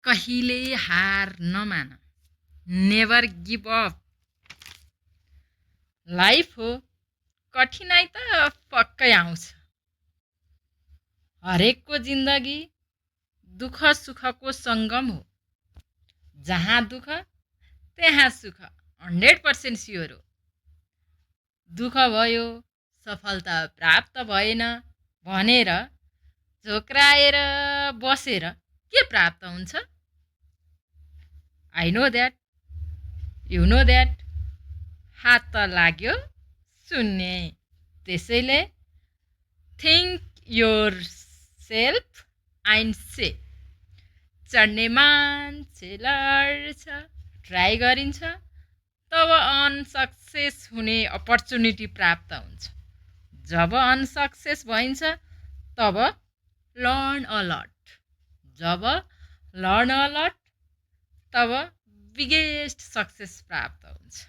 कहिले हार नमान, never give up. Life हो, कठिनाइ त पक्कै आउँछ। हरेकको जिन्दगी दुःख सुखको सङ्गम हो। जहाँ दुःख त्यहाँ सुख, 100% स्योर हो। दुःख भयो, सफलता प्राप्त भएन भनेर झोक्राएर बसेर के प्राप्त हुन्छ? I know that, you know that. हात त लाग्यो सुन्ने, त्यसैले थिङ्क योर सेल्फ एन्ड से। चढ्ने मान्छे लड्छ, ट्राई गरिन्छ, तब अनसक्सेस हुने अपर्च्युनिटी प्राप्त हुन्छ। जब अनसक्सेस भइन्छ तब लर्न अलट। जब लर्न अलट तब बिगेस्ट सक्सेस प्राप्त हुन्छ।